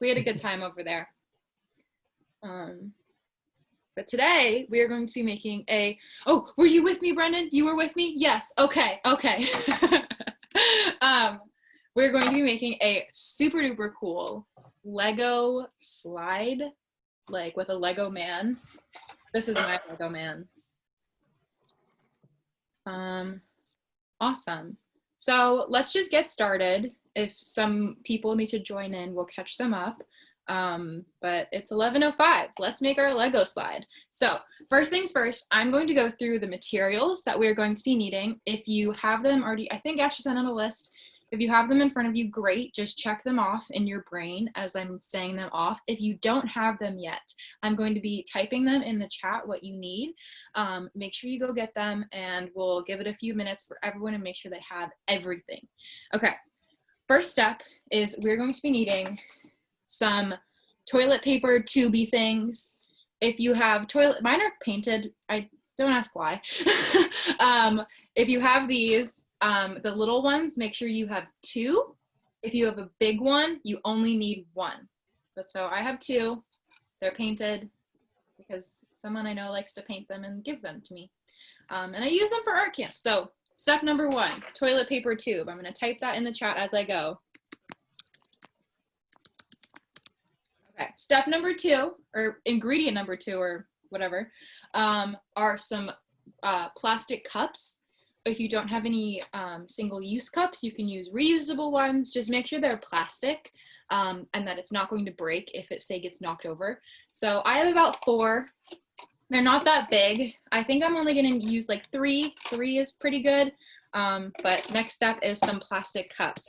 we had a good time over there. But today we are going to be making oh, were you with me, Brendan? You were with me? Yes. Okay. We're going to be making a super duper cool Lego slide, like with a Lego man. This is my Lego man. Awesome. So let's just get started. If some people need to join in, we'll catch them up. But it's 11:05. Let's make our Lego slide. So first things first, I'm going to go through the materials that we're going to be needing. If you have them already, I think Ashley sent out a list. If you have them in front of you, great. Just check them off in your brain as I'm saying them off. If you don't have them yet, I'm going to be typing them in the chat what you need. Make sure you go get them, and we'll give it a few minutes for everyone to make sure they have everything. Okay, first step is we're going to be needing some toilet paper tubey things. If you have mine are painted. I don't ask why. If you have these, the little ones, make sure you have 2. If you have a big one, you only need 1. But so I have 2. They're painted because someone I know likes to paint them and give them to me. And I use them for art camp. So step number 1, toilet paper tube. I'm going to type that in the chat as I go. Okay, step number 2, or ingredient number 2, or whatever, are some plastic cups. If you don't have any single-use cups, you can use reusable ones. Just make sure they're plastic and that it's not going to break if it, say, gets knocked over. So I have about 4. They're not that big. I think I'm only going to use like 3. 3 is pretty good. But next step is some plastic cups.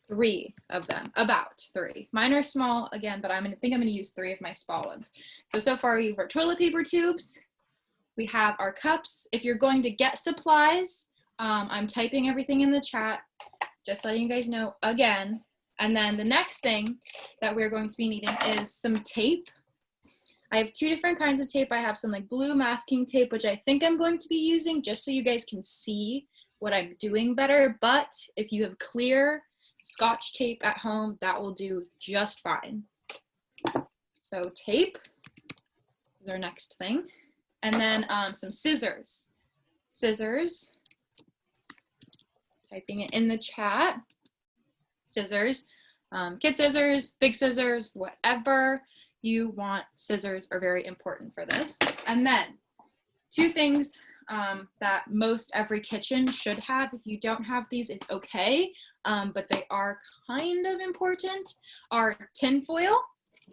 3 of them, about 3. Mine are small again, but I think I'm going to use 3 of my small ones. So far we have our toilet paper tubes. We have our cups. If you're going to get supplies, I'm typing everything in the chat, just letting you guys know again. And then the next thing that we're going to be needing is some tape. I have 2 different kinds of tape. I have some like blue masking tape, which I think I'm going to be using just so you guys can see what I'm doing better. But if you have clear Scotch tape at home, that will do just fine. So tape is our next thing. And then some scissors. Scissors. Typing it in the chat. Scissors. Kid scissors, big scissors, whatever you want. Scissors are very important for this. And then 2 things that most every kitchen should have. If you don't have these, it's okay, but they are kind of important, are tinfoil,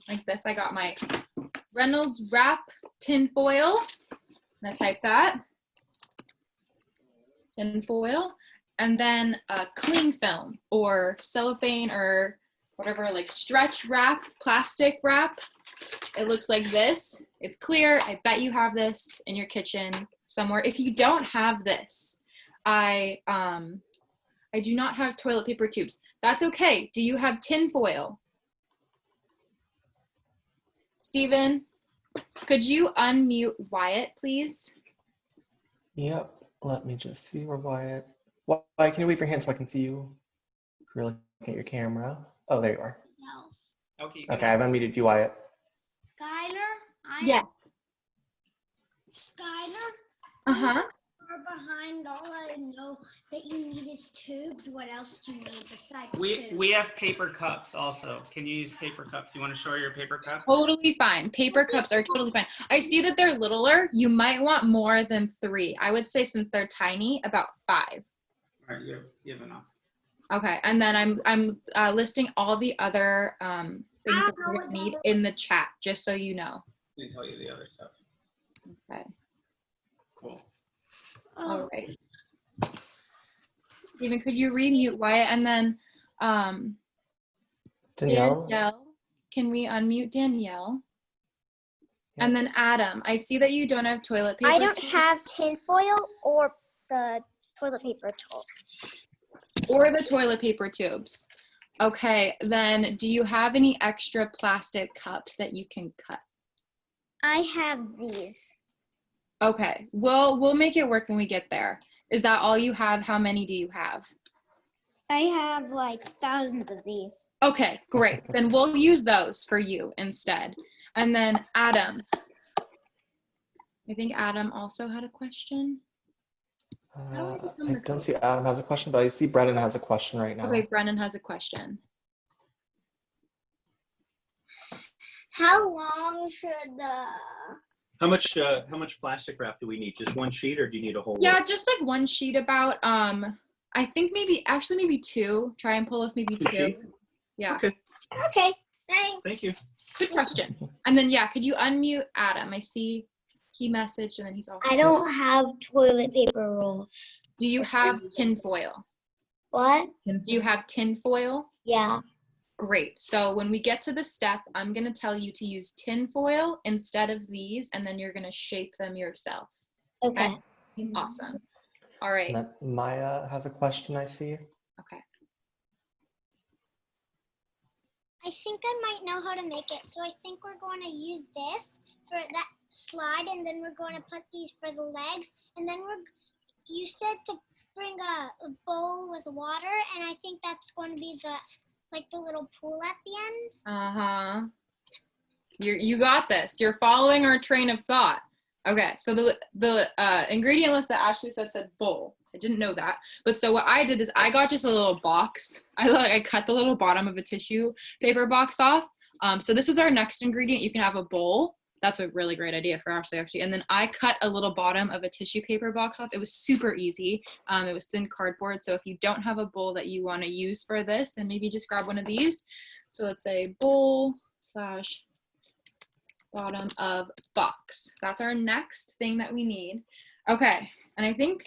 like this. I got my Reynolds Wrap tinfoil. I'm gonna type that, tinfoil, and then cling film or cellophane or whatever, like stretch wrap, plastic wrap. It looks like this. It's clear. I bet you have this in your kitchen somewhere. If you don't have this, I do not have toilet paper tubes. That's okay. Do you have tinfoil? Steven, could you unmute Wyatt, please? Yep. Let me just see where Wyatt. Wyatt, can you wave your hand so I can see you? If you're looking at your camera. Oh, there you are. No. Okay, I've unmuted you, Wyatt. Skyler? Yes. Skyler? Uh-huh. Behind, all I know that you need is tubes. What else do you need besides tubes? We have paper cups also. Can you use paper cups? You want to show your paper cup? Totally fine. Paper cups are totally fine. I see that they're littler. You might want more than 3. I would say since they're tiny, about 5. All right, you have enough. Okay, and then I'm listing all the other things that we're gonna need in the chat, just so you know. Let me tell you the other stuff. Okay. Cool. All right. Steven, could you remute Wyatt, and then Danielle, can we unmute Danielle? Yeah. And then Adam, I see that you don't have toilet paper. I don't have tinfoil or the toilet paper tube. Or the toilet paper tubes. Okay, then do you have any extra plastic cups that you can cut? I have these. Okay, we'll make it work when we get there. Is that all you have? How many do you have? I have like thousands of these. Okay, great. Then we'll use those for you instead. And then Adam. I think Adam also had a question. I don't see Adam has a question, but I see Brennan has a question right now. Okay, Brennan has a question. How long should the... How much plastic wrap do we need? Just one sheet, or do you need a whole? Yeah, roll? just like one sheet about, I think maybe two. Try and pull off maybe Two two. sheets? Yeah. Okay. Okay, thanks. Thank you. Good question. And then, yeah, could you unmute Adam? I see he messaged and then he's off. I don't have toilet paper rolls. Do you have tinfoil? What? Do you have tinfoil? Yeah. Great. So when we get to the step, I'm going to tell you to use tinfoil instead of these, and then you're going to shape them yourself. Okay. Awesome. All right. And then Maya has a question, I see. Okay. I think I might know how to make it. So I think we're going to use this for that slide, and then we're going to put these for the legs, and then you said to bring a bowl with water, and I think that's going to be the little pool at the end. Uh-huh. You got this. You're following our train of thought. Okay, so the ingredient list that Ashley said bowl. I didn't know that. But so what I did is I got just a little box. I cut the little bottom of a tissue paper box off. So this is our next ingredient. You can have a bowl. That's a really great idea for Ashley, actually. And then I cut a little bottom of a tissue paper box off. It was super easy. It was thin cardboard. So if you don't have a bowl that you want to use for this, then maybe just grab one of these. So let's say bowl / bottom of box. That's our next thing that we need. Okay, and I think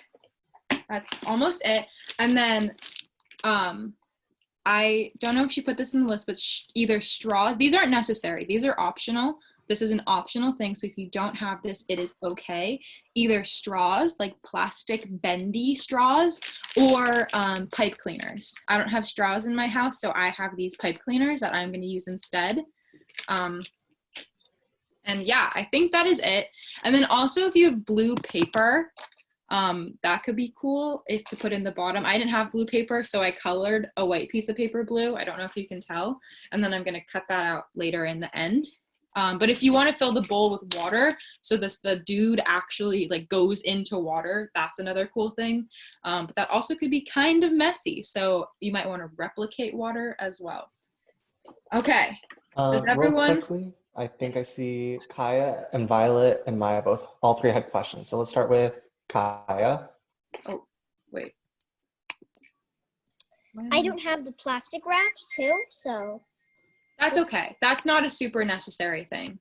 that's almost it. And then I don't know if she put this in the list, but either straws. These aren't necessary. These are optional. This is an optional thing. So if you don't have this, it is okay. Either straws, like plastic bendy straws, or pipe cleaners. I don't have straws in my house, so I have these pipe cleaners that I'm going to use instead. And yeah, I think that is it. And then also if you have blue paper, that could be cool if to put in the bottom. I didn't have blue paper, so I colored a white piece of paper blue. I don't know if you can tell. And then I'm going to cut that out later in the end. But if you want to fill the bowl with water, so the dude actually like goes into water, that's another cool thing. But that also could be kind of messy. So you might want to replicate water as well. Okay. Does everyone... Real quickly, I think I see Kaya and Violet and Maya all three had questions. So let's start with Kaya. Oh, wait. I don't have the plastic wraps too, so. That's okay. That's not a super necessary thing.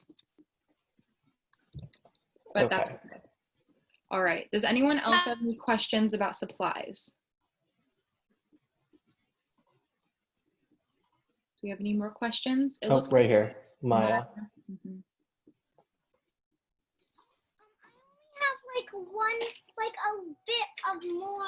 But Okay. that's okay. All right. Does anyone else have any questions about supplies? Do we have any more questions? It Oh, looks right like here, Maya. Mhm. Like a bit of more,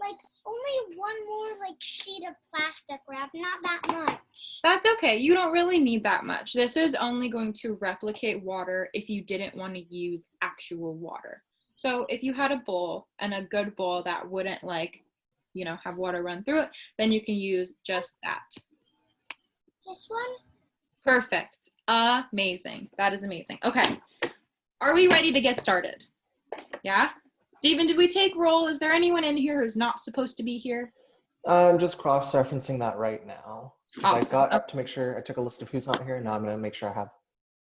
like only one more like sheet of plastic wrap, not that much. That's okay. You don't really need that much. This is only going to replicate water if you didn't want to use actual water. So if you had a bowl, and a good bowl that wouldn't have water run through it, then you can use just that. This one? Perfect. Amazing. That is amazing. Okay. Are we ready to get started? Yeah? Steven, did we take roll? Is there anyone in here who's not supposed to be here? I'm just cross-referencing that right now. Awesome. I got to make sure I took a list of who's not here. Now I'm going to make sure I have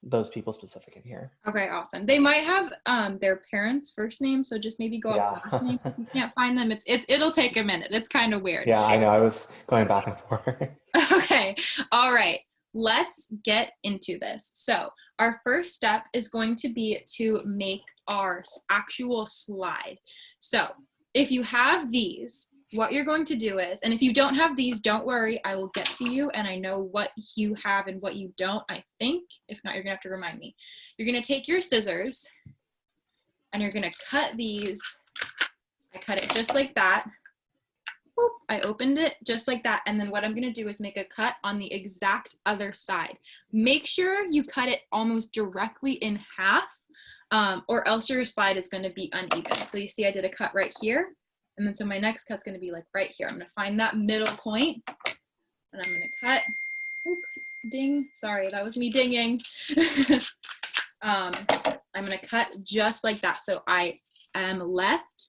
those people specific in here. Okay, awesome. They might have their parents' first name, so just maybe go up last name. If you can't find them, it'll take a minute. It's kind of weird. Yeah, I know. I was going back and forth. Okay. All right. Let's get into this. So our first step is going to be to make our actual slide. So if you have these, what you're going to do is, and if you don't have these, don't worry, I will get to you, and I know what you have and what you don't, I think. If not, you're gonna have to remind me. You're gonna take your scissors and you're gonna cut these. I cut it just like that. Boop, I opened it just like that, and then what I'm gonna do is make a cut on the exact other side. Make sure you cut it almost directly in half, or else your slide is gonna be uneven. So you see I did a cut right here, And then so my next cut's gonna be like right here. I'm gonna find that middle point and I'm gonna cut. Oop, ding, sorry, that was me dinging. I'm gonna cut just like that. So I am left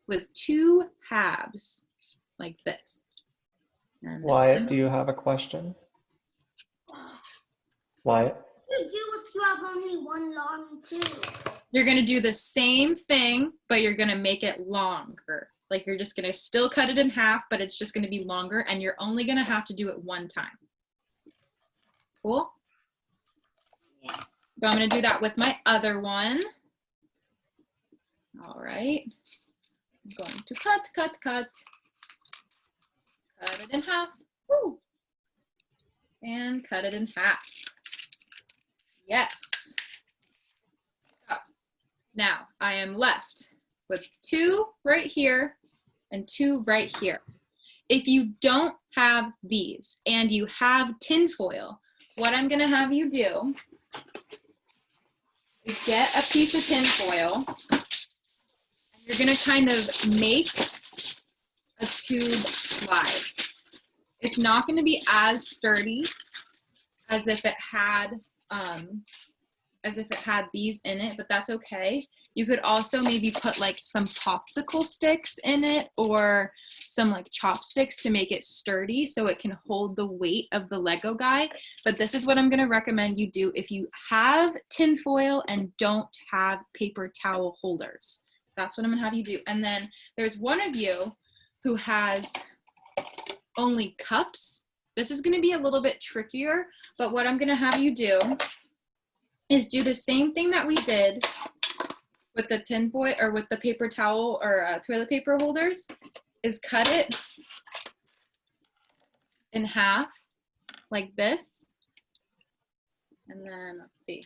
with 2 halves like this. And Wyatt, do you have a question? Wyatt? What do you do if you have only one long tube? you're gonna do the same thing, but you're gonna make it longer. Like you're just gonna still cut it in half, but it's just gonna be longer, and you're only gonna have to do it 1 time. Cool? Yes. So I'm gonna do that with my other one. All right. I'm going to cut it in half. Woo! And cut it in half. Yes. So now I am left with 2 right here and 2 right here. If you don't have these and you have tinfoil, what I'm gonna have you do is get a piece of tinfoil. You're gonna kind of make a tube slide. It's not gonna be as sturdy as if it had these in it, but that's okay. You could also maybe put like some popsicle sticks in it or some like chopsticks to make it sturdy so it can hold the weight of the Lego guy. But this is what I'm gonna recommend you do if you have tinfoil and don't have paper towel holders. That's what I'm gonna have you do. And then there's one of you who has only cups. This is gonna be a little bit trickier, but what I'm gonna have you do is do the same thing that we did with the tinfoil or with the paper towel or toilet paper holders, is cut it in half like this. And then let's see,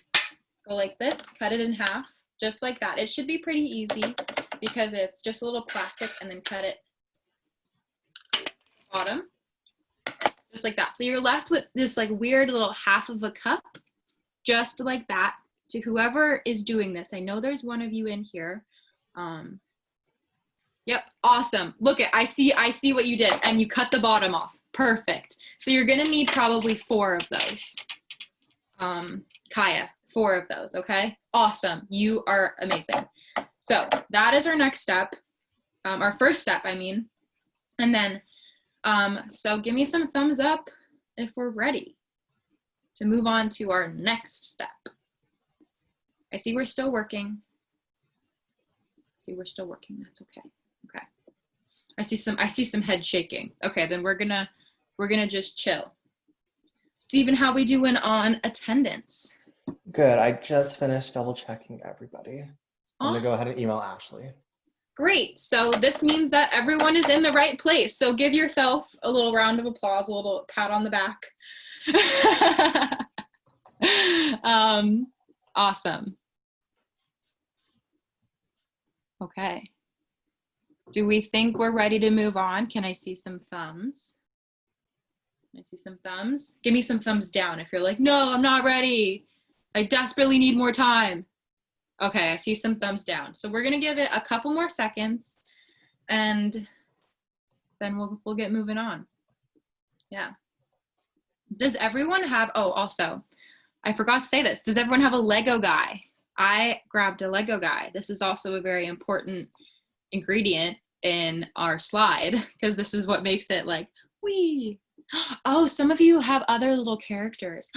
go like this, cut it in half, just like that. It should be pretty easy because it's just a little plastic, and then cut it bottom, just like that. So you're left with this like weird little half of a cup, just like that. To whoever is doing this, I know there's one of you in here. Yep, awesome. Look at, I see what you did, and you cut the bottom off. Perfect. So you're gonna need probably 4 of those. Kaya, 4 of those, okay? Awesome, you are amazing. So that is our next step, our first step, I mean. And then, so give me some thumbs up if we're ready to move on to our next step. I see we're still working. That's okay. Okay. I see some head shaking. Okay, then we're gonna just chill. Stephen, how we doing on attendance? Good. I just finished double checking everybody. I'm gonna go Awesome. ahead and email Ashley. Great. So this means that everyone is in the right place. So give yourself a little round of applause, a little pat on the back. Awesome. Okay. Do we think we're ready to move on? Can I see some thumbs? Can I see some thumbs? Give me some thumbs down if you're like, no, I'm not ready. I desperately need more time. Okay, I see some thumbs down. So we're gonna give it a couple more seconds, and then we'll get moving on. Yeah. Does everyone have, oh, also, I forgot to say this. Does everyone have a Lego guy? I grabbed a Lego guy. This is also a very important ingredient in our slide because this is what makes it like, wee. Oh, some of you have other little characters.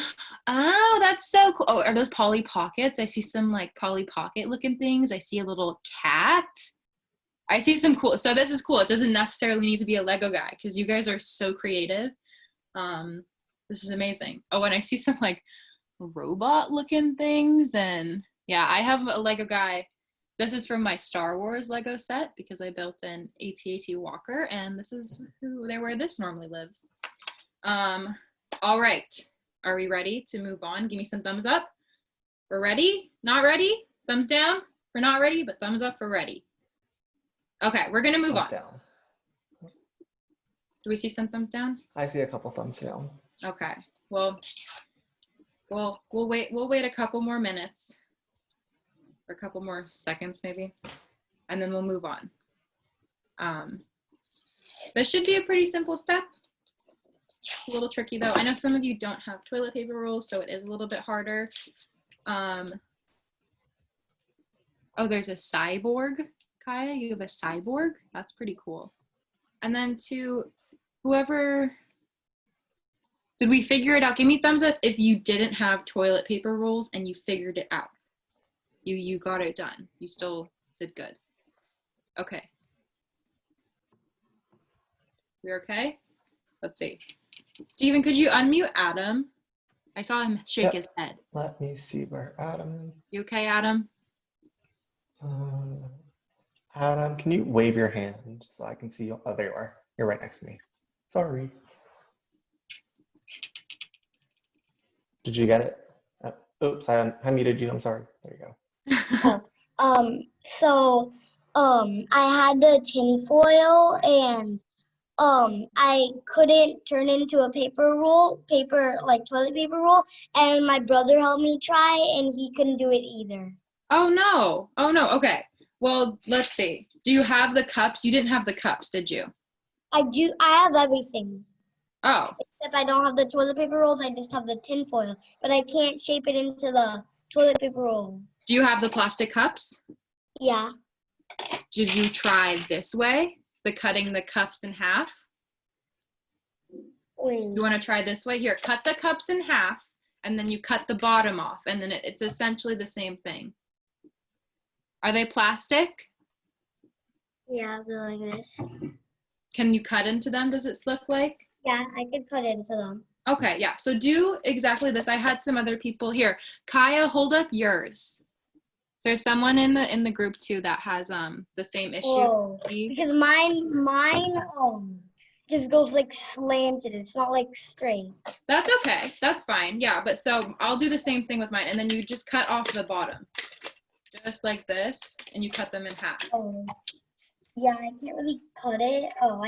Oh, that's so cool. Oh, are those Polly Pockets? I see some like Polly Pocket looking things. I see a little cat. I see some cool, so this is cool. It doesn't necessarily need to be a Lego guy because you guys are so creative. This is amazing. Oh, and I see some like robot looking things, and yeah, I have a Lego guy. This is from my Star Wars Lego set because I built an AT-AT Walker, and this is where this normally lives. All right, are we ready to move on? Give me some thumbs up. We're ready? Not ready? Thumbs down? We're not ready, but thumbs up for ready. Okay, we're gonna move on. Thumbs down. Do we see some thumbs down? I see a couple thumbs down. Okay, well, we'll wait a couple more minutes, or a couple more seconds maybe, and then we'll move on. This should be a pretty simple step. It's a little tricky though. I know some of you don't have toilet paper rolls, so it is a little bit harder. Oh, there's a cyborg, Kaya. You have a cyborg? That's pretty cool. And then to whoever, did we figure it out? Give me a thumbs up if you didn't have toilet paper rolls and you figured it out. You got it done. You still did good. Okay. We're okay? Let's see. Steven, could you unmute Adam? I saw him shake his head. Let me see where Adam is. You okay, Adam? Adam, can you wave your hand so I can see you? Oh, there you are. You're right next to me. Sorry. Did you get it? Oops, I muted you. I'm sorry. There you go. I had the tinfoil and I couldn't turn into a like toilet paper roll, and my brother helped me try and he couldn't do it either. Oh no. Oh no. Okay. Well, let's see. Do you have the cups? You didn't have the cups, did you? I have everything. Oh. Except I don't have the toilet paper rolls, I just have the tinfoil. But I can't shape it into the toilet paper roll. Do you have the plastic cups? Yeah. Did you try this way? The cutting the cups in half? Wait. You want to try this way? Here, cut the cups in half, and then you cut the bottom off, and then it's essentially the same thing. Are they plastic? Yeah, they're like this. Can you cut into them, does it look like? Yeah, I could cut into them. Okay, yeah, so do exactly this. I had some other people here. Kaya, hold up yours. There's someone in the group too that has the same issue. Whoa. Because mine just goes like slanted. It's not like straight. That's okay. That's fine. Yeah, but so I'll do the same thing with mine, and then you just cut off the bottom. Just like this, and you cut them in half. Oh. Yeah, I can't really cut it. Oh,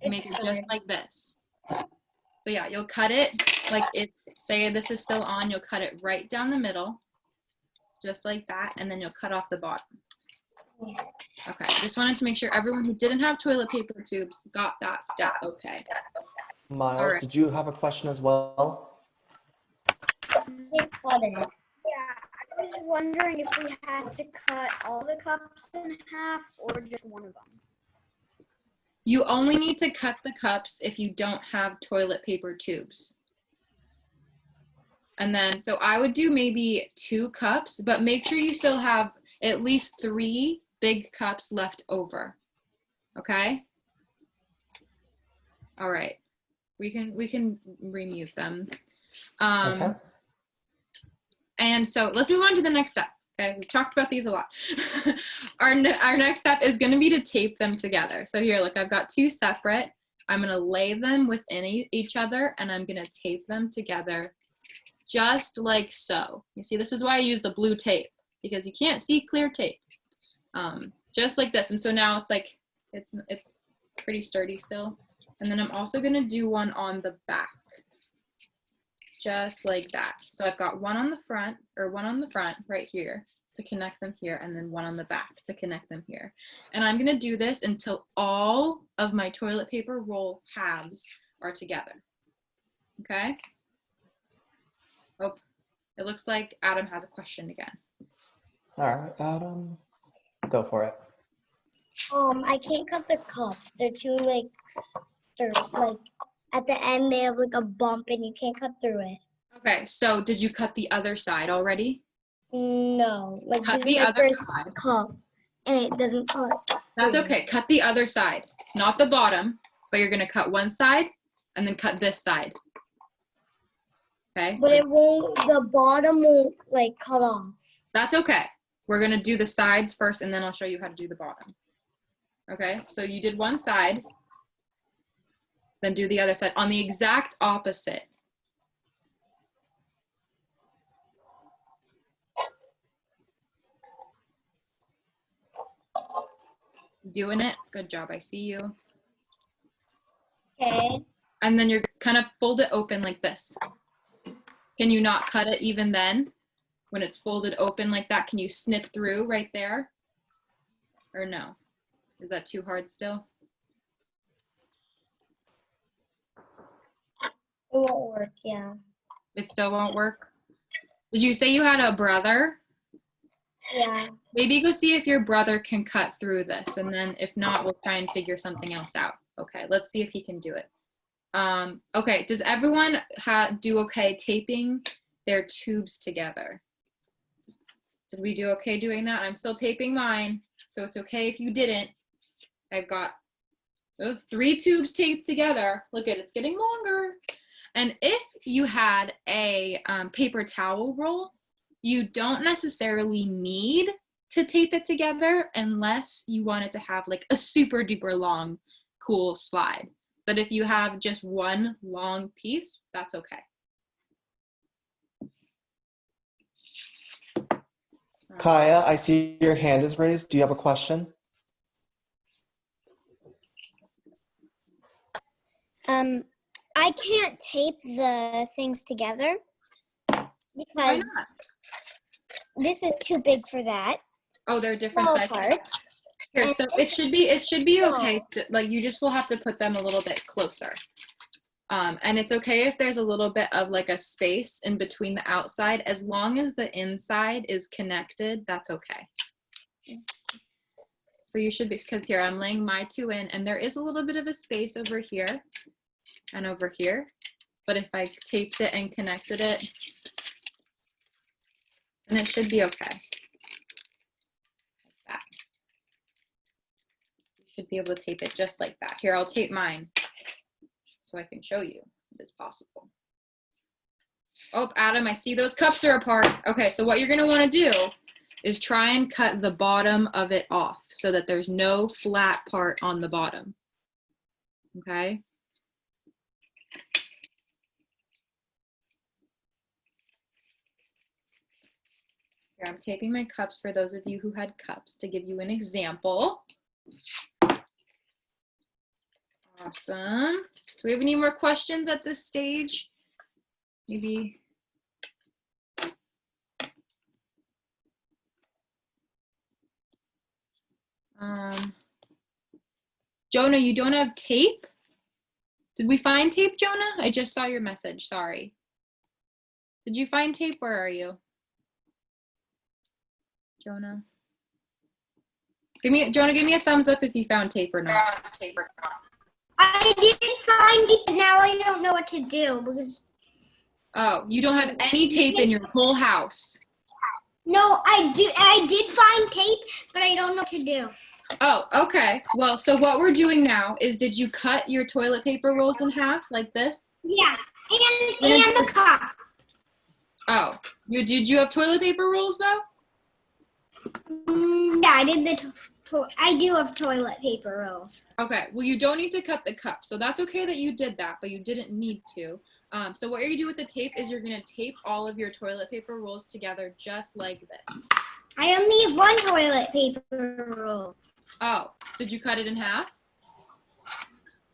Make it just like this. So yeah, you'll cut it like it's, say this is still on, you'll cut it right down the middle, just like that, and then you'll cut off the bottom. Okay, just wanted to make sure everyone who didn't have toilet paper tubes got that step okay. Miles, All right. Did you have a question as well? I can't cut it. Yeah, I was wondering if we had to cut all the cups in half or just one of them. You only need to cut the cups if you don't have toilet paper tubes. And then, so I would do maybe 2 cups, but make sure you still have at least 3 big cups left over. Okay? All right. We can remute them. Okay. And so let's move on to the next step. Okay, we've talked about these a lot. Our next step is going to be to tape them together. So here, look, I've got 2 separate. I'm going to lay them within each other, and I'm going to tape them together just like so. You see, this is why I use the blue tape, because you can't see clear tape. Just like this. And so now it's like, it's pretty sturdy still. And then I'm also going to do one on the back. Just like that. So I've got one on the front right here to connect them here, and then one on the back to connect them here. And I'm gonna do this until all of my toilet paper roll halves are together. Okay? Oh, it looks like Adam has a question again. All right, Adam, go for it. I can't cut the cups. They're too like at the end they have like a bump and you can't cut through it. Okay, so did you cut the other side already? No, like Cut this the is my other first side. cup and it doesn't cut. That's okay. Cut the other side, not the bottom, but you're gonna cut one side and then cut this side. Okay? But it won't, the bottom won't like cut off. That's okay. We're gonna do the sides first, and then I'll show you how to do the bottom. Okay, so you did one side, then do the other side on the exact opposite. Doing it, good job, I see you. Okay. And then you're kind of fold it open like this. Can you not cut it even then? When it's folded open like that, can you snip through right there? Or no? Is that too hard still? It won't work, yeah. It still won't work? Did you say you had a brother? Yeah. Maybe go see if your brother can cut through this, and then if not, we'll try and figure something else out. Okay, let's see if he can do it. Okay, does everyone do okay taping their tubes together? Did we do okay doing that? I'm still taping mine, so it's okay if you didn't. I've got 3 tubes taped together. Look at it, it's getting longer. And if you had a paper towel roll, you don't necessarily need to tape it together unless you want it to have like a super duper long, cool slide. But if you have just one long piece, that's okay. Kaya, I see your hand is raised. Do you have a question? I can't tape the things together because this is too big for that. Oh, they're different Fall sizes. apart. Here, so it should be okay. Like you just will have to put them a little bit closer. And it's okay if there's a little bit of like a space in between the outside, as long as the inside is connected, that's okay. So you should be, because here I'm laying my 2 in, and there is a little bit of a space over here and over here. But if I taped it and connected it, then it should be okay. Like that. You should be able to tape it just like that. Here, I'll tape mine so I can show you it is possible. Oh, Adam, I see those cups are apart. Okay, so what you're gonna wanna do is try and cut the bottom of it off so that there's no flat part on the bottom, okay? Here, I'm taping my cups for those of you who had cups to give you an example. Awesome. Do we have any more questions at this stage? Maybe. Jonah, you don't have tape? Did we find tape, Jonah? I just saw your message, sorry. Did you find tape? Where are you? Jonah? Jonah, give me a thumbs up if you found tape or not. I did find it, but now I don't know what to do because. Oh, you don't have any tape in your whole house. No, I did find tape, but I don't know what to do. Oh, okay. Well, so what we're doing now is, did you cut your toilet paper rolls in half like this? Yeah, and the cup. Oh, did you have toilet paper rolls though? Yeah, I did I do have toilet paper rolls. Okay, well, you don't need to cut the cup, so that's okay that you did that, but you didn't need to. So what you're gonna do with the tape is you're gonna tape all of your toilet paper rolls together just like this. I only have one toilet paper roll. Oh, did you cut it in half?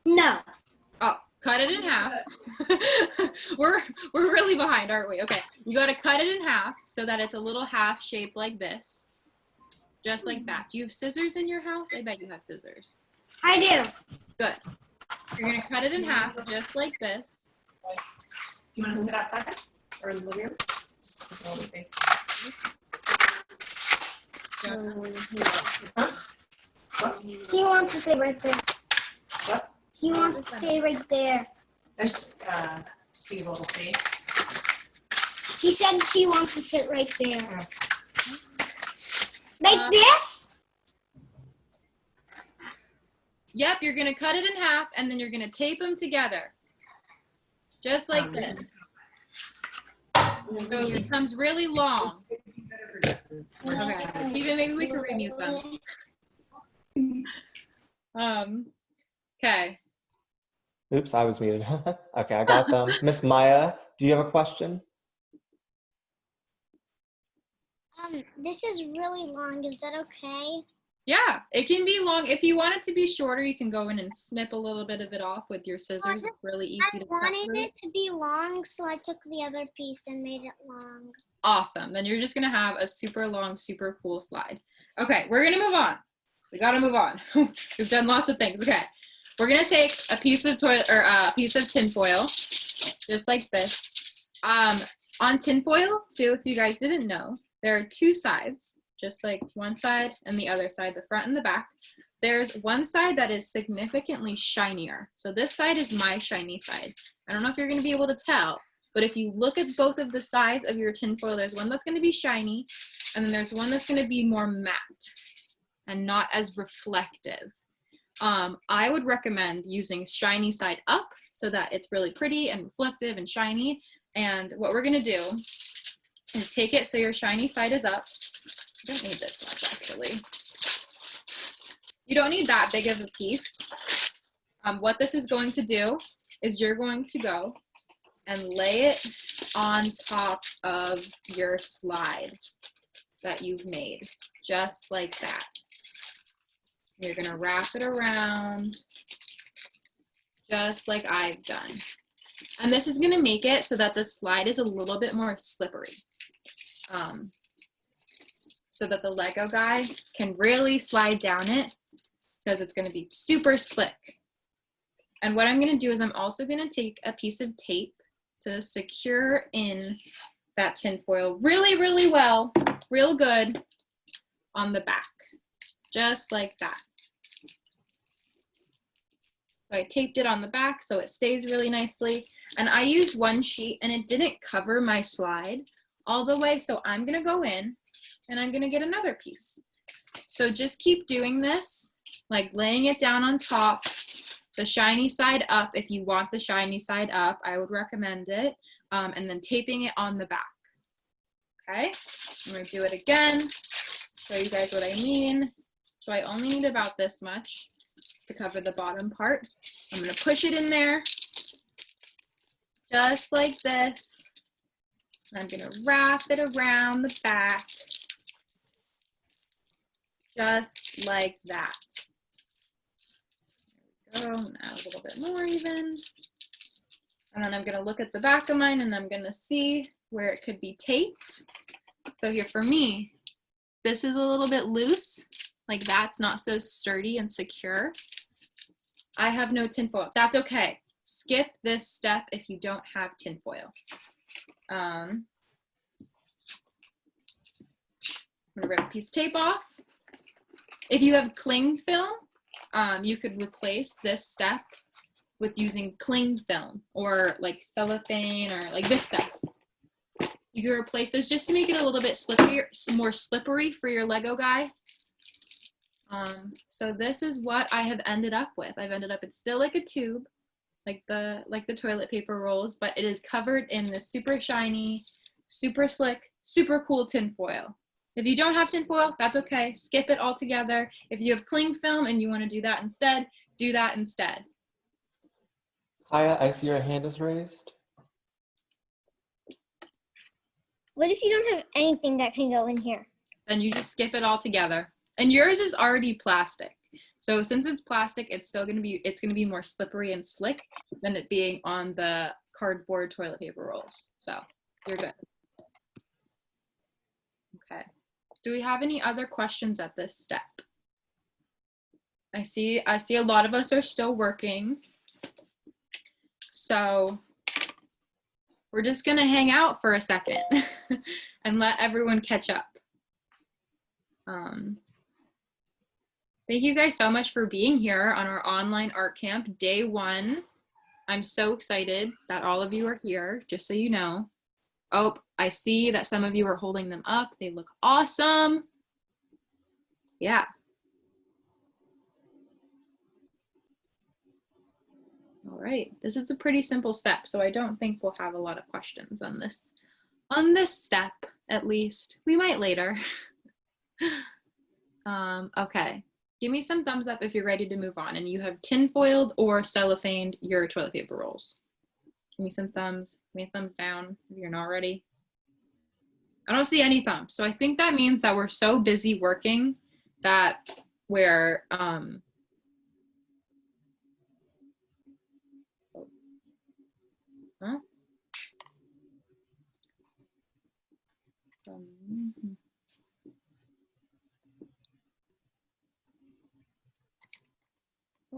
No. Oh, cut it in half. We're really behind, aren't we? Okay, you gotta cut it in half so that it's a little half shape like this. Just like that. Do you have scissors in your house? I bet you have scissors. I do. Good. You're gonna cut it in half just like this. You want to sit outside or in the living room? Just to see. Huh? He wants to stay right there. What? He wants to stay right there. There's see a little space. She said she wants to sit right there. Like this? Yep, you're gonna cut it in half and then you're gonna tape them together. Just like this. So it becomes really long. Okay, even maybe we can remute them. Okay. Oops, I was muted. Okay, I got them. Miss Maya, do you have a question? This is really long. Is that okay? Yeah, it can be long. If you want it to be shorter, you can go in and snip a little bit of it off with your scissors. It's really easy to cut I wanted through. it to be long, so I took the other piece and made it long. Awesome. Then you're just gonna have a super long, super cool slide. Okay, we're gonna move on. We gotta move on. We've done lots of things. Okay, we're gonna take a piece of a piece of tinfoil, just like this. On tinfoil, too, if you guys didn't know, there are two sides, just like one side and the other side, the front and the back. There's one side that is significantly shinier. So this side is my shiny side. I don't know if you're gonna be able to tell, but if you look at both of the sides of your tinfoil, there's one that's gonna be shiny, and then there's one that's gonna be more matte and not as reflective. I would recommend using shiny side up so that it's really pretty and reflective and shiny. And what we're gonna do is take it so your shiny side is up. I don't need this much actually. You don't need that big of a piece. What this is going to do is you're going to go and lay it on top of your slide that you've made, just like that. You're gonna wrap it around just like I've done. And this is gonna make it so that the slide is a little bit more slippery. So that the Lego guy can really slide down it because it's gonna be super slick. And what I'm gonna do is I'm also gonna take a piece of tape to secure in that tinfoil really, really well, real good on the back, just like that. So I taped it on the back so it stays really nicely. And I used one sheet and it didn't cover my slide all the way. So I'm gonna go in and I'm gonna get another piece. So just keep doing this, like laying it down on top, the shiny side up. If you want the shiny side up, I would recommend it. And then taping it on the back. Okay, I'm gonna do it again, show you guys what I mean. So I only need about this much to cover the bottom part. I'm gonna push it in there, just like this. I'm gonna wrap it around the back, just like that. There we go, now a little bit more even. And then I'm gonna look at the back of mine and I'm gonna see where it could be taped. So here for me, this is a little bit loose, like that's not so sturdy and secure. I have no tinfoil. That's okay. Skip this step if you don't have tinfoil. I'm gonna rip a piece of tape off. If you have cling film, you could replace this step with using cling film or like cellophane or like this stuff. You can replace this just to make it a little bit slipperier, more slippery for your Lego guy. So this is what I have ended up with. I've ended up, it's still like a tube, like the toilet paper rolls, but it is covered in this super shiny, super slick, super cool tinfoil. If you don't have tinfoil, that's okay. Skip it altogether. If you have cling film and you want to do that instead, do that instead. Aya, I see your hand is raised. What if you don't have anything that can go in here? Then you just skip it all together. And yours is already plastic. So since it's plastic, it's gonna be more slippery and slick than it being on the cardboard toilet paper rolls. So you're good. Okay. Do we have any other questions at this step? I see a lot of us are still working. So we're just gonna hang out for a second and let everyone catch up. Thank you guys so much for being here on our online art camp, day 1. I'm so excited that all of you are here, just so you know. Oh, I see that some of you are holding them up. They look awesome. Yeah. All right, this is a pretty simple step, so I don't think we'll have a lot of questions on this step, at least. We might later. Okay, give me some thumbs up if you're ready to move on and you have tinfoiled or cellophaned your toilet paper rolls. Give me some thumbs, give me a thumbs down if you're not ready. I don't see any thumbs, so I think that means that we're so busy working that we're, huh?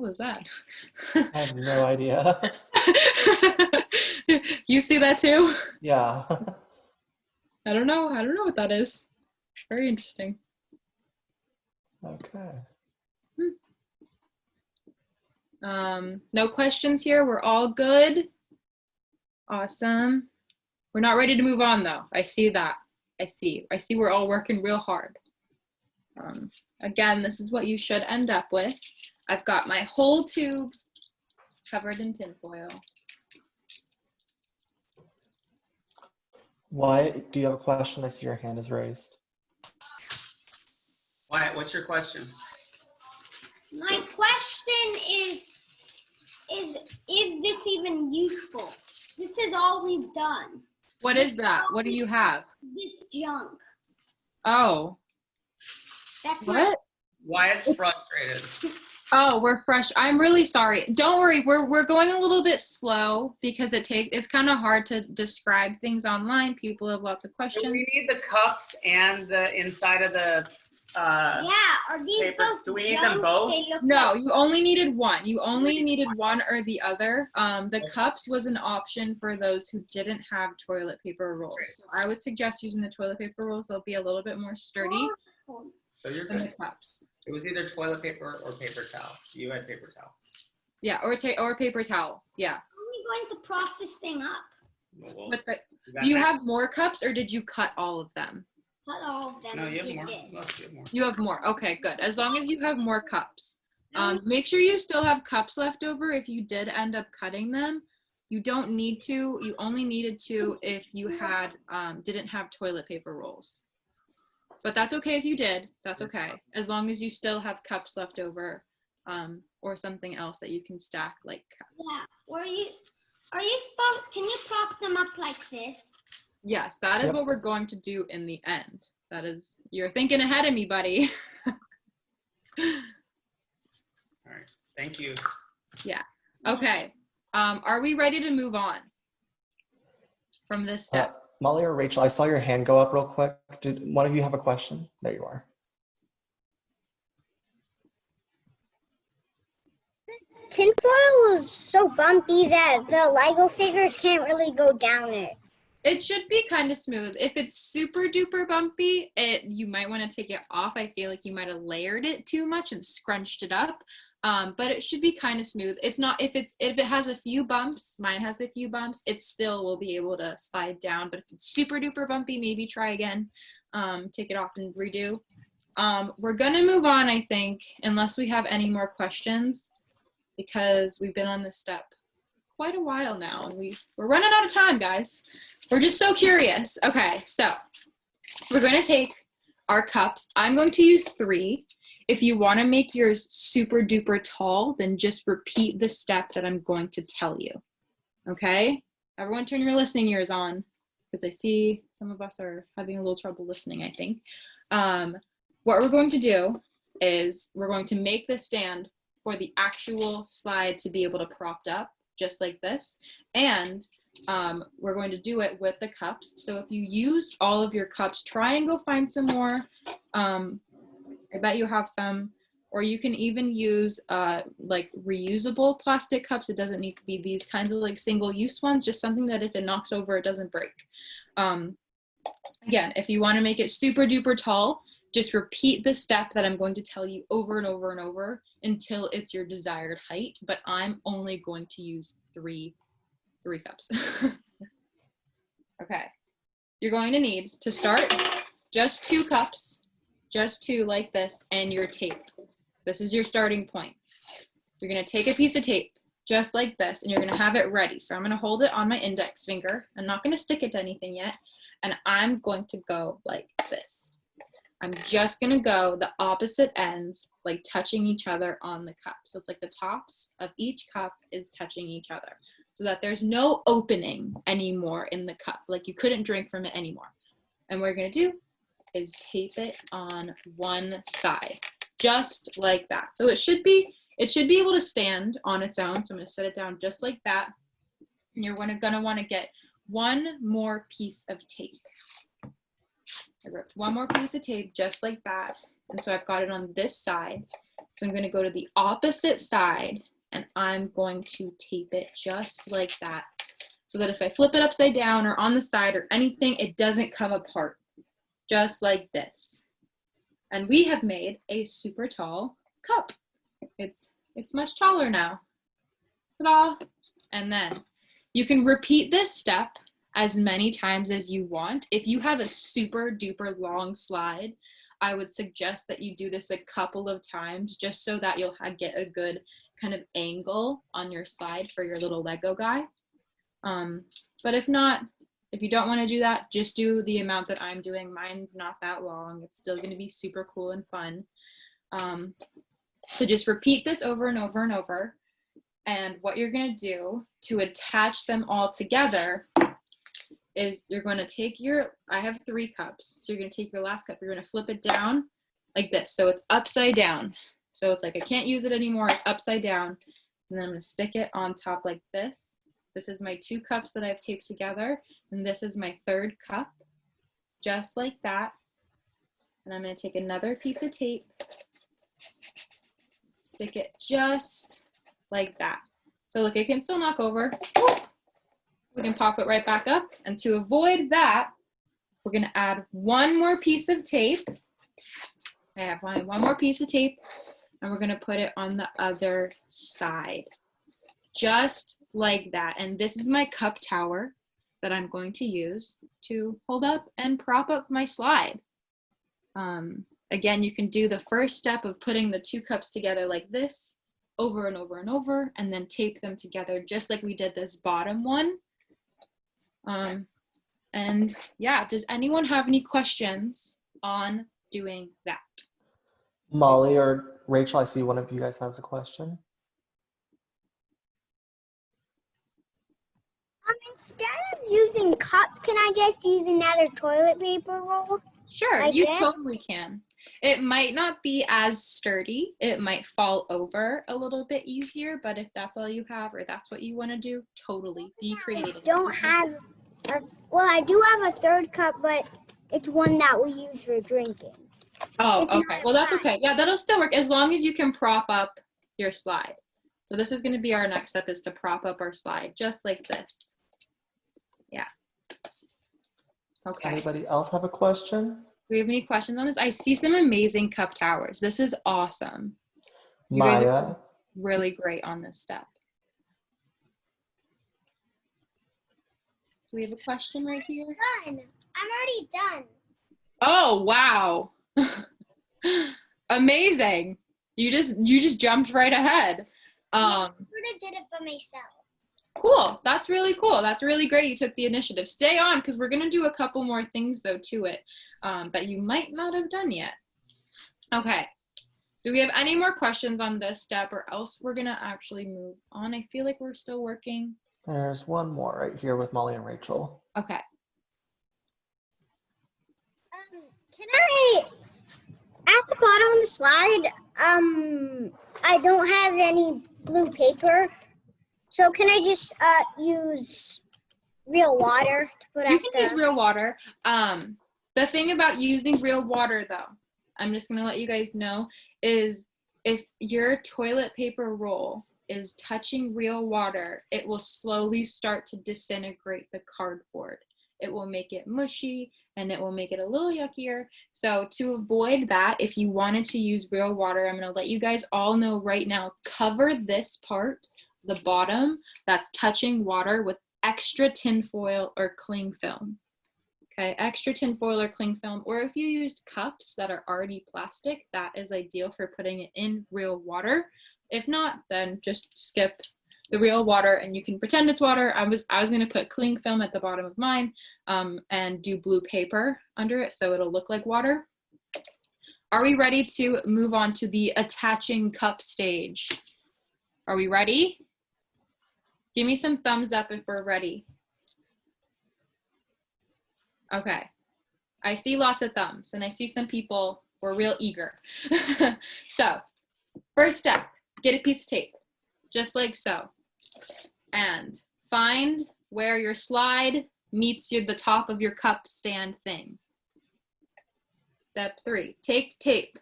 was that? I have no idea. You see that too? Yeah. I don't know what that is. Very interesting. Okay. No questions here. We're all good. Awesome. We're not ready to move on though. I see that. I see we're all working real hard. Again, this is what you should end up with. I've got my whole tube covered in tinfoil. Wyatt, do you have a question? I see your hand is raised. Wyatt, what's your question? My question is this even useful? This is all we've done. What is that? What do you have? This junk. Oh, That's what? Wyatt's frustrated. Oh, we're fresh. I'm really sorry. Don't worry. We're going a little bit slow because it's kind of hard to describe things online. People have lots of Do questions. we need the cups and the inside of the yeah, are these paper? both Do we need junk? them both? They look No, like you only needed one. You only needed one or the other. The cups was an option for those who didn't have toilet paper rolls. So I would suggest using the toilet paper rolls. They'll be a little bit more sturdy So you're than the good. cups. It was either toilet paper or paper towel. You had paper towel. Yeah, or paper towel. Yeah. How are we going to prop this thing up? Well, But got do you that? have more cups or did you cut all of them? Cut all of them No, and you have did more. this. Look, you have more. You have more. Okay, good. As long as you have more cups. Make sure you still have cups left over if you did end up cutting them. You don't need to. You only needed to if you had didn't have toilet paper rolls. But that's okay if you did. That's okay. As long as you still have cups left over or something else that you can stack like cups. Yeah. Are you supposed? Can you prop them up like this? Yes, that is Yep. what we're going to do in the end. That is, you're thinking ahead of me, buddy. All right. Thank you. Yeah. Okay. Are we ready to move on from this step? Molly or Rachel, I saw your hand go up real quick. Did one of you have a question? There you are. Tinfoil is so bumpy that the Lego figures can't really go down it. It should be kind of smooth. If it's super duper bumpy, you might want to take it off. I feel like you might have layered it too much and scrunched it up. But it should be kind of smooth. It's not, if it has a few bumps, mine has a few bumps, it still will be able to slide down. But if it's super duper bumpy, maybe try again. Take it off and redo. We're gonna move on, I think, unless we have any more questions, because we've been on this step quite a while now. And we're running out of time, guys. We're just so curious. Okay, so we're gonna take our cups. I'm going to use 3. If you want to make yours super duper tall, then just repeat the step that I'm going to tell you. Okay? Everyone turn your listening ears on, because I see some of us are having a little trouble listening, I think. What we're going to do is we're going to make the stand for the actual slide to be able to prop up, just like this. And we're going to do it with the cups. So if you used all of your cups, try and go find some more. I bet you have some, or you can even use like reusable plastic cups. It doesn't need to be these kinds of like single use ones, just something that if it knocks over, it doesn't break. Again, if you want to make it super duper tall, just repeat the step that I'm going to tell you over and over and over until it's your desired height, but I'm only going to use three cups. Okay, you're going to need to start just 2 cups. Just 2 like this, and your tape. This is your starting point. You're gonna take a piece of tape, just like this, and you're gonna have it ready. So I'm gonna hold it on my index finger. I'm not gonna stick it to anything yet, and I'm going to go like this. I'm just gonna go the opposite ends, like touching each other on the cup. So it's like the tops of each cup is touching each other, so that there's no opening anymore in the cup, like you couldn't drink from it anymore. And what we're gonna do is tape it on one side, just like that. So it should be able to stand on its own. So I'm gonna set it down just like that. And you're gonna wanna get one more piece of tape. I ripped one more piece of tape just like that. And so I've got it on this side. So I'm going to go to the opposite side and I'm going to tape it just like that, so that if I flip it upside down or on the side or anything, it doesn't come apart, just like this. And we have made a super tall cup. It's much taller now. Ta-da! And then you can repeat this step as many times as you want. If you have a super duper long slide, I would suggest that you do this a couple of times just so that you'll get a good kind of angle on your slide for your little Lego guy. But if not, if you don't want to do that, just do the amount that I'm doing. Mine's not that long. It's still going to be super cool and fun. So just repeat this over and over and over. And what you're going to do to attach them all together is you're going to take I have 3 cups. So you're going to take your last cup, you're going to flip it down like this. So it's upside down. So it's like I can't use it anymore. It's upside down. And then I'm going to stick it on top like this. This is my 2 cups that I've taped together. And this is my 3rd cup, just like that. And I'm going to take another piece of tape, stick it just like that. So look, it can still knock over. We can pop it right back up. And to avoid that, we're going to add 1 more piece of tape. I have one more piece of tape, and we're going to put it on the other side, just like that. And this is my cup tower that I'm going to use to hold up and prop up my slide. Again, you can do the first step of putting the 2 cups together like this over and over and over, and then tape them together just like we did this bottom one. And yeah, does anyone have any questions on doing that? Molly or Rachel, I see one of you guys has a question. Instead of using cups, can I just use another toilet paper roll? Sure, Like you this? totally can. It might not be as sturdy. It might fall over a little bit easier, but if that's all you have or that's what you want to do, totally be creative. Well, I do have a 3rd cup, but it's one that we use for drinking. Oh, It's okay. Well, that's okay. Yeah, that'll still work as long as you can prop up your slide. So this is going to be our next step, is to prop up our slide just like this. Yeah. Okay. Anybody else have a question? Do we have any questions on this? I see some amazing cup towers. This is awesome. You guys Maya. are really great on this step. Do we have a question right here? Done. I'm already done. Oh, wow. Amazing. You just jumped right ahead. I sort of did it by myself. Cool. That's really cool. That's really great. You took the initiative. Stay on, because we're going to do a couple more things though to it that you might not have done yet. Okay. Do we have any more questions on this step, or else we're going to actually move on? I feel like we're still working. There's one more right here with Molly and Rachel. Okay. Can I, at the bottom of the slide, I don't have any blue paper. So can I just use real water to put You can use real water. The thing about using real water, though, I'm just going to let you guys know, is if your toilet paper roll is touching real water, it will slowly start to disintegrate the cardboard. It will make it mushy, and it will make it a little yuckier. So to avoid that, if you wanted to use real water, I'm going to let you guys all know right now, cover this part, the bottom that's touching water, with extra tinfoil or cling film. Okay, extra tinfoil or cling film, or if you used cups that are already plastic, that is ideal for putting it in real water. If not, then just skip the real water and you can pretend it's water. I was going to put cling film at the bottom of mine and do blue paper under it so it'll look like water. Are we ready to move on to the attaching cup stage? Are we ready? Give me some thumbs up if we're ready. Okay. I see lots of thumbs, and I see some people were real eager. So, first step, get a piece of tape, just like so. And find where your slide meets the top of your cup stand thing. Step 3, take tape,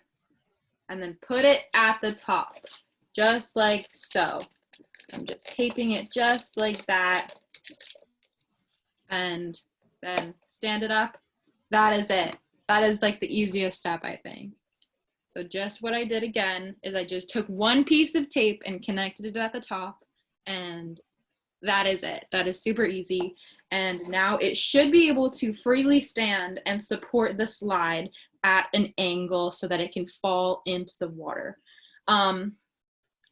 and then put it at the top, just like so. I'm just taping it just like that, and then stand it up. That is it. That is like the easiest step, I think. So just what I did again is I just took one piece of tape and connected it at the top, and that is it. That is super easy. And now it should be able to freely stand and support the slide at an angle so that it can fall into the water.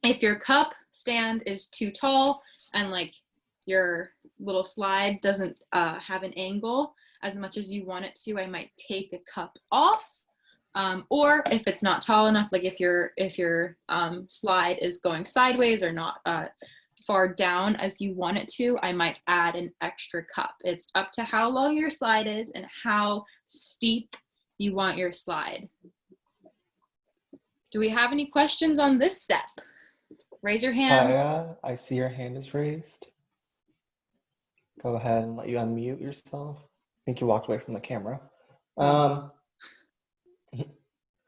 If your cup stand is too tall and like your little slide doesn't have an angle as much as you want it to, I might take the cup off. Or if it's not tall enough, like if your slide is going sideways or not far down as you want it to, I might add an extra cup. It's up to how long your slide is and how steep you want your slide. Do we have any questions on this step? Raise your hand. Kaya, I see your hand is raised. Go ahead and let you unmute yourself. I think you walked away from the camera.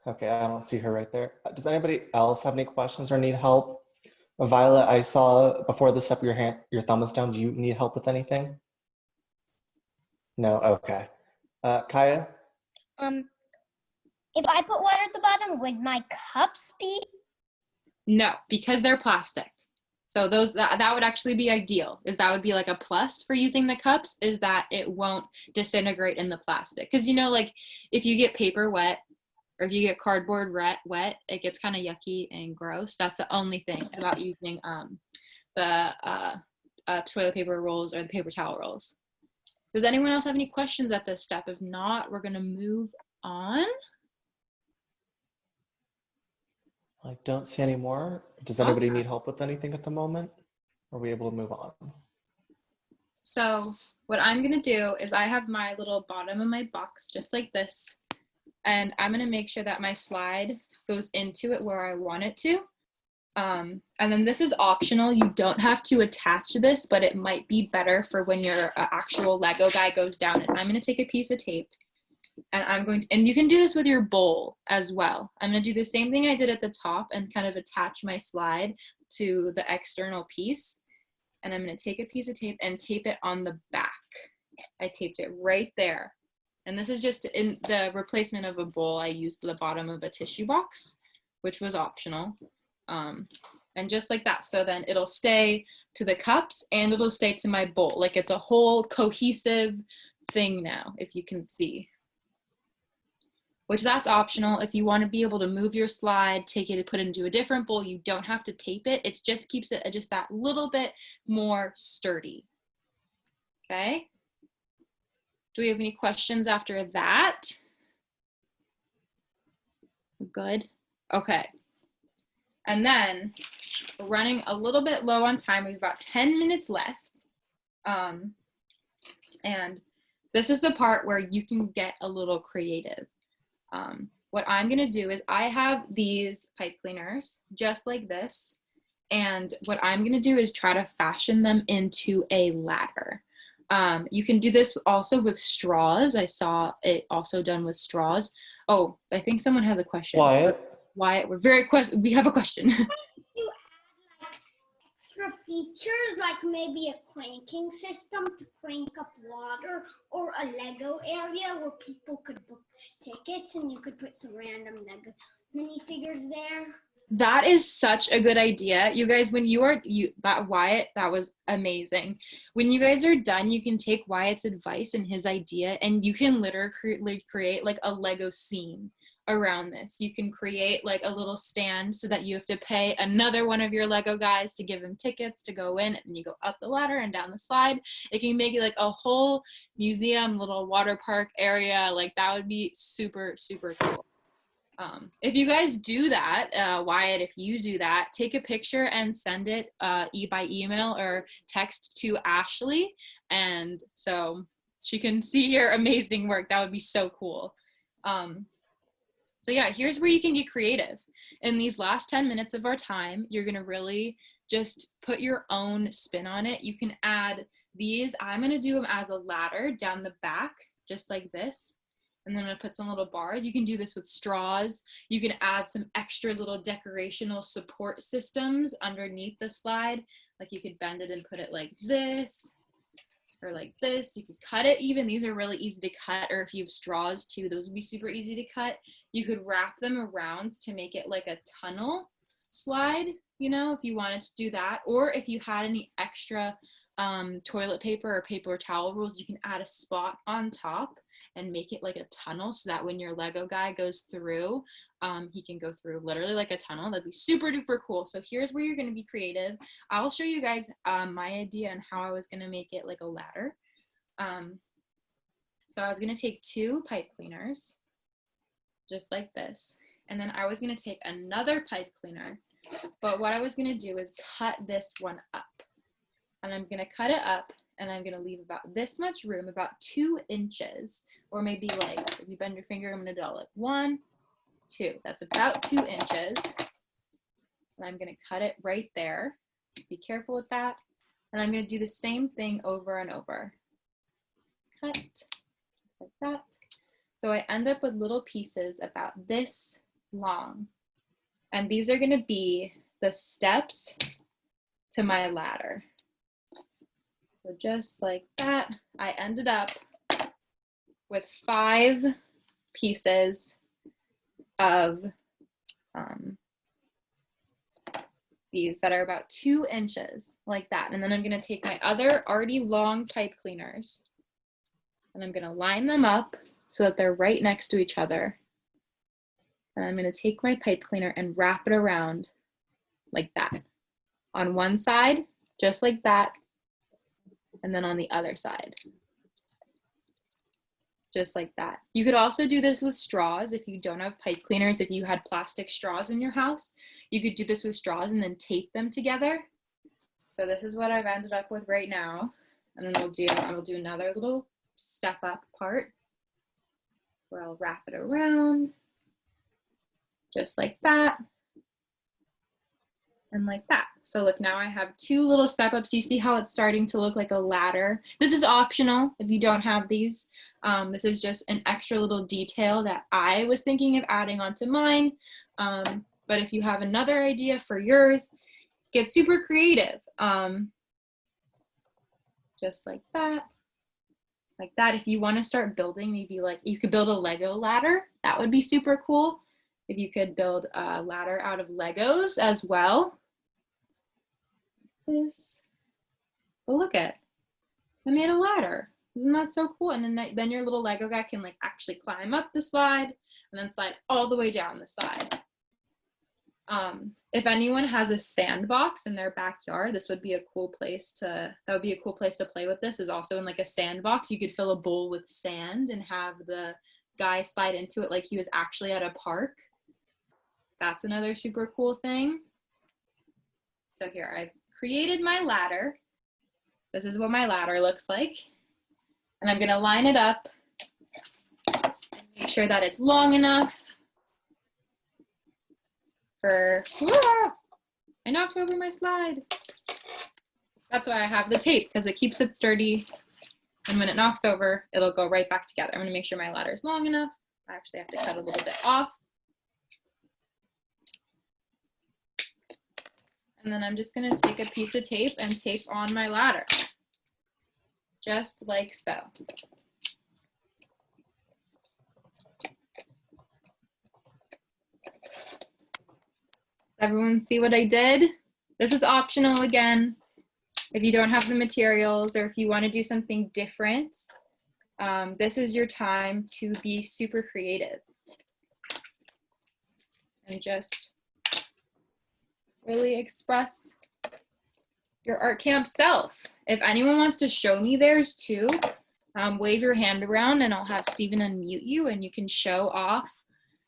Okay, I don't see her right there. Does anybody else have any questions or need help? Violet, I saw before this step your thumb was down. Do you need help with anything? No, okay. Kaya? If I put water at the bottom, would my cups be? No, because they're plastic. So that would actually be ideal, is that would be like a plus for using the cups, is that it won't disintegrate in the plastic. Because you know, like if you get paper wet or if you get cardboard wet, it gets kind of yucky and gross. That's the only thing about using the toilet paper rolls or the paper towel rolls. Does anyone else have any questions at this step? If not, we're gonna move on. I don't see any more. Does anybody need help with anything at the moment? Are we able to move on? So what I'm gonna do is I have my little bottom of my box just like this, and I'm gonna make sure that my slide goes into it where I want it to. And then this is optional. You don't have to attach this, but it might be better for when your actual Lego guy goes down. And I'm gonna take a piece of tape, and I'm going to, and you can do this with your bowl as well. I'm gonna do the same thing I did at the top and kind of attach my slide to the external piece. And I'm gonna take a piece of tape and tape it on the back. I taped it right there. And this is just in the replacement of a bowl. I used the bottom of a tissue box, which was optional. And just like that. So then it'll stay to the cups and it'll stay to my bowl. Like it's a whole cohesive thing now, if you can see. Which that's optional. If you want to be able to move your slide, take it and put it into a different bowl, you don't have to tape it. It just keeps it just that little bit more sturdy. Okay? Do we have any questions after that? Good. Okay. And then we're running a little bit low on time. We've got 10 minutes left. And this is the part where you can get a little creative. What I'm gonna do is I have these pipe cleaners just like this. And what I'm gonna do is try to fashion them into a ladder. You can do this also with straws. I saw it also done with straws. Oh, I think someone has a question. Wyatt, we have a question. You add like extra features, like maybe a cranking system to crank up water, or a Lego area where people could book tickets and you could put some random Lego minifigures there. That is such a good idea. You guys, when Wyatt, that was amazing. When you guys are done, you can take Wyatt's advice and his idea, and you can literally create like a Lego scene around this. You can create like a little stand so that you have to pay another one of your Lego guys to give him tickets to go in, and you go up the ladder and down the slide. It can make it like a whole museum, little water park area. Like that would be super, super cool. If you guys do that, Wyatt, if you do that, take a picture and send it by email or text to Ashley, and so she can see your amazing work. That would be so cool. So yeah, here's where you can get creative. In these last 10 minutes of our time, you're gonna really just put your own spin on it. You can add these. I'm gonna do them as a ladder down the back, just like this. And then I'm gonna put some little bars. You can do this with straws. You can add some extra little decorational support systems underneath the slide. Like you could bend it and put it like this or like this. You could cut it even. These are really easy to cut, or if you have straws too, those would be super easy to cut. You could wrap them around to make it like a tunnel slide, you know, if you wanted to do that. Or if you had any extra toilet paper or paper towel rolls, you can add a spot on top and make it like a tunnel so that when your Lego guy goes through, he can go through literally like a tunnel. That'd be super duper cool. So here's where you're going to be creative. I'll show you guys my idea and how I was going to make it like a ladder. So I was going to take 2 pipe cleaners just like this, and then I was going to take another pipe cleaner, but what I was going to do is cut this one up, and I'm going to cut it up, and I'm going to leave about this much room, about 2 inches, or maybe like, if you bend your finger, I'm going to do like 1, 2. That's about 2 inches. And I'm going to cut it right there. Be careful with that. And I'm going to do the same thing over and over. Cut, just like that. So I end up with little pieces about this long. And these are going to be the steps to my ladder. So just like that, I ended up with 5 pieces of these that are about 2 inches, like that. And then I'm going to take my other already long pipe cleaners, and I'm going to line them up so that they're right next to each other. And I'm going to take my pipe cleaner and wrap it around like that. On one side, just like that. And then on the other side, just like that. You could also do this with straws if you don't have pipe cleaners. If you had plastic straws in your house, you could do this with straws and then tape them together. So this is what I've ended up with right now. And then I'll do another little step up part where I'll wrap it around just like that. And like that. So look, now I have 2 little step ups. You see how it's starting to look like a ladder. This is optional if you don't have these. This is just an extra little detail that I was thinking of adding onto mine. But if you have another idea for yours, get super creative. Just like that. Like that. If you want to start building, maybe like you could build a Lego ladder. That would be super cool. If you could build a ladder out of Legos as well. This. But look at, I made a ladder. Isn't that so cool? And then your little Lego guy can like actually climb up the slide and then slide all the way down the side. If anyone has a sandbox in their backyard, this would be a cool place to, that would be a cool place to play with this, is also in like a sandbox. You could fill a bowl with sand and have the guy slide into it like he was actually at a park. That's another super cool thing. So here, I've created my ladder. This is what my ladder looks like. And I'm gonna line it up and make sure that it's long enough for, I knocked over my slide. That's why I have the tape, because it keeps it sturdy. And when it knocks over, it'll go right back together. I'm gonna make sure my ladder is long enough. I actually have to cut a little bit off. And then I'm just gonna take a piece of tape and tape on my ladder, just like so. Everyone see what I did? This is optional again. If you don't have the materials or if you want to do something different, this is your time to be super creative and just really express your art camp self. If anyone wants to show me theirs too, wave your hand around and I'll have Steven unmute you and you can show off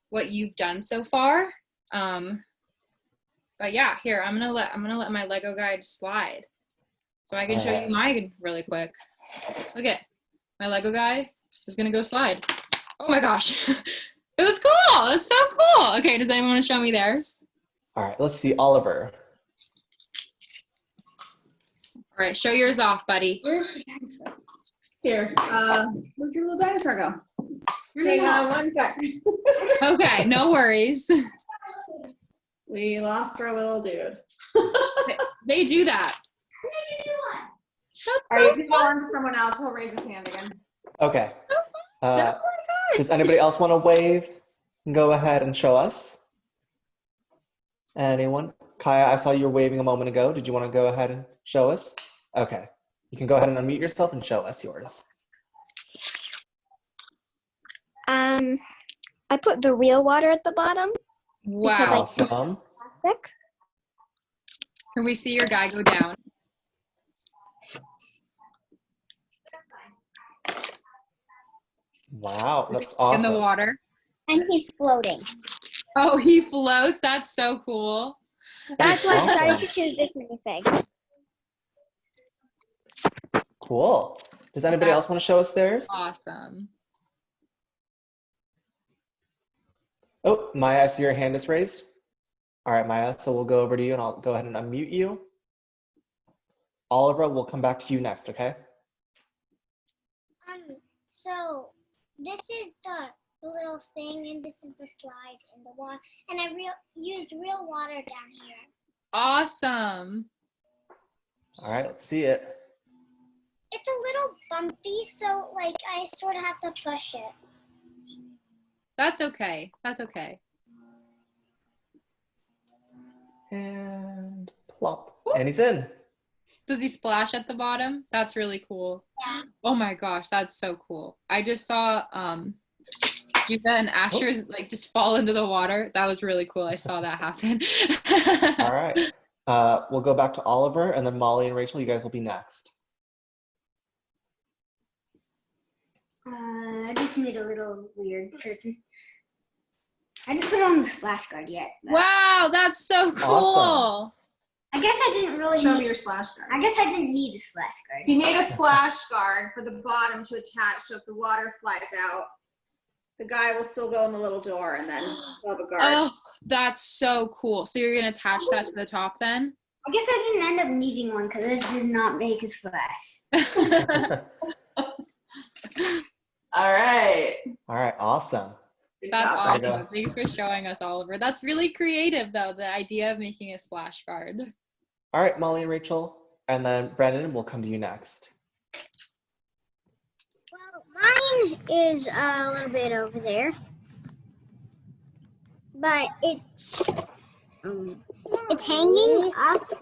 what you've done so far. But yeah, here, I'm gonna let my Lego guide slide. So I can show you mine really quick. Look at, my Lego guy is gonna go slide. Oh my gosh, it was cool, it's so cool. Okay, does anyone want to show me theirs? All right, let's see, Oliver. All right, show yours off, buddy. Here, where'd your little dinosaur go? Hang on one second. Okay, no worries. We lost our little dude. They do that. All right, you can go on to someone else. He'll raise his hand again. Okay. Oh my gosh. Does anybody else want to wave? Go ahead and show us. Anyone? Kaya, I saw you were waving a moment ago. Did you want to go ahead and show us? Okay. You can go ahead and unmute yourself and show us yours. I put the real water at the bottom. Because Wow. Awesome. Plastic. Can we see your guy go down? Wow, that's In awesome. the water. And he's floating. Oh, he floats. That's so cool. That's why I awesome. decided to choose this minifig. Cool. Does anybody else want to show us theirs? Awesome. Oh, Maya, I see your hand is raised. All right, Maya, so we'll go over to you and I'll go ahead and unmute you. Oliver, we'll come back to you next, okay? So this is the little thing, and this is the slide in the water, and I used real water down here. Awesome. All right, let's see it. It's a little bumpy, so like I sort of have to push it. That's okay. That's okay. And plop. And he's in. Does he splash at the bottom? That's really cool. Yeah. Oh my gosh, that's so cool. I just saw Judah and Asher's like just fall into the water. That was really cool. I saw that happen. All right. We'll go back to Oliver, and then Molly and Rachel, you guys will be next. I just made a little weird person. I didn't put on the splash guard yet. Wow, that's so cool. Awesome. I guess I didn't really Show need, me your splash guard. I guess I didn't need a splash guard. He made a splash guard for the bottom to attach, so if the water flies out, the guy will still go in the little door and then he'll have a guard. Oh, that's so cool. So you're gonna attach that to the top then? I guess I didn't end up needing one because I did not make a splash. All right. All right, awesome. Good That's job. There you awesome. go. Thanks for showing us, Oliver. That's really creative though, the idea of making a splash guard. All right, Molly and Rachel, and then Brandon, we'll come to you next. Well, mine is a little bit over there, but it's hanging up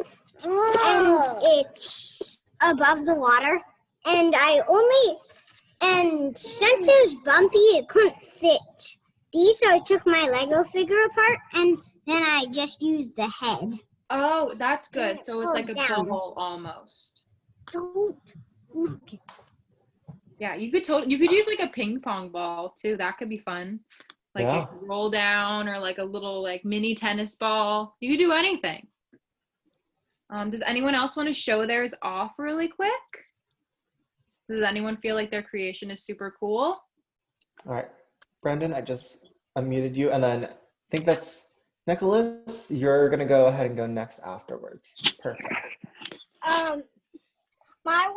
and it's above the water, and since it was bumpy, it couldn't fit these, so I took my Lego figure apart and then I just used the head. Oh, that's good. it So it's like a falls down. bubble almost. Don't knock it. Yeah, you could use like a ping pong ball too. That could be fun. Like Yeah. you could roll down, or like a little like mini tennis ball. You could do anything. Does anyone else want to show theirs off really quick? Does anyone feel like their creation is super cool? All right, Brandon, I just unmuted you, and then I think that's Nicholas. You're gonna go ahead and go next afterwards. Perfect. My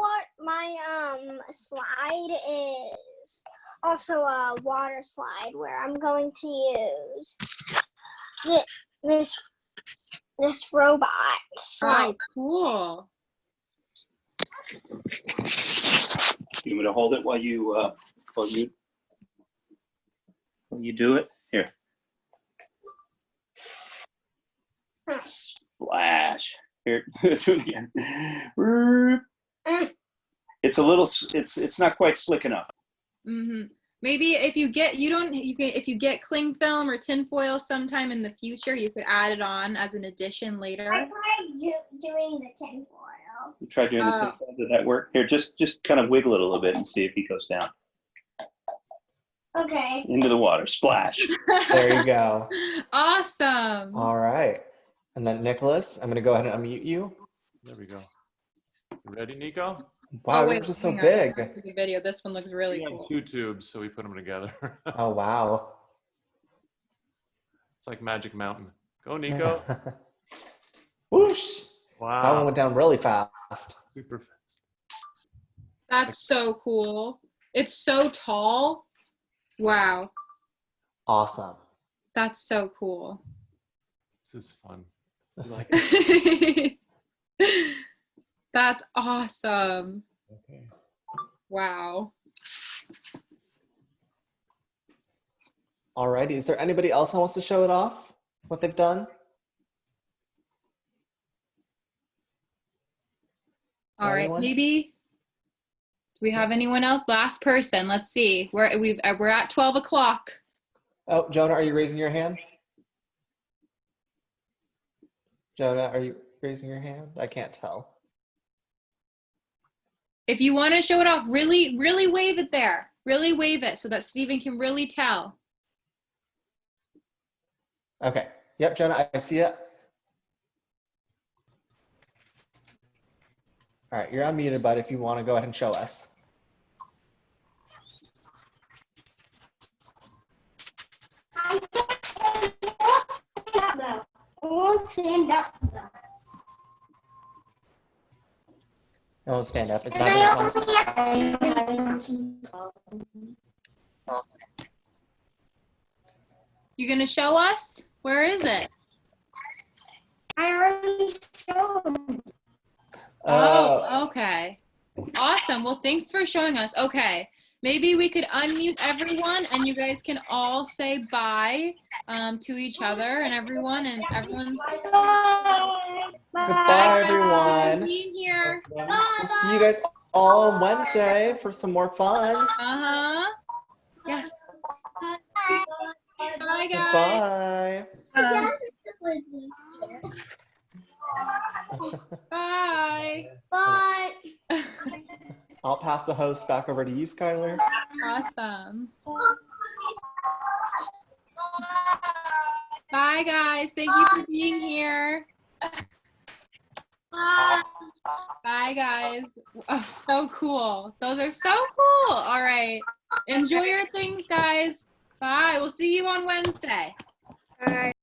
slide is also a water slide where I'm going to use this robot slide. Oh, cool. You want me to hold it while you do it? Here. Splash. Here, do it again. It's a little. It's not quite slick enough. Mm-hmm. Maybe if you get cling film or tinfoil sometime in the future, you could add it on as an addition later. I tried doing the tinfoil. You try doing the tinfoil. Did that work? Here, just kind of wiggle it a little bit and see if he goes down Okay. into the water. Splash. There you go. Awesome. All right, and then Nicholas, I'm gonna go ahead and unmute you. There we go. You ready, Nico? Wow, Oh, wait, yours is so hang on. big. I have to do the video. This one looks really We had cool. 2 tubes, so we put them together. Oh wow. It's like Magic Mountain. Go, Nico. Whoosh! That one Wow. went down really fast. Super fast. That's so cool. It's so tall. Wow. Awesome. That's so cool. This is fun. You like it? That's awesome. Okay. Wow. Alrighty, is there anybody else that wants to show it off, what they've done? All right, Anyone? maybe. Do we have anyone else? Last person. Let's see. We're at 12 o'clock. Oh, Jonah, are you raising your hand? Jonah, are you raising your hand? I can't tell. If you want to show it off, really, really wave it there. Really wave it so that Steven can really tell. Okay. Yep, Jonah, I see it. All right, you're unmuted, bud, if you want to go ahead and show us. I won't stand up though. It won't stand up. It's And not I going only You gonna show us? Where is it? I already showed. Oh, okay. Awesome. Well, thanks for showing us. Okay. Maybe we could unmute everyone and you guys can all say bye to each other and everyone. Goodbye, everyone. Being here. We'll see you guys all on Wednesday for some more fun. Uh-huh. Yes. Bye, guys. Goodbye. Bye. Bye. I'll pass the host back over to you, Skyler. Awesome. Bye, guys. Thank you for being here. Bye, guys. Oh, so cool. Those are so cool. All right. Enjoy your things, guys. Bye. We'll see you on Wednesday. Bye.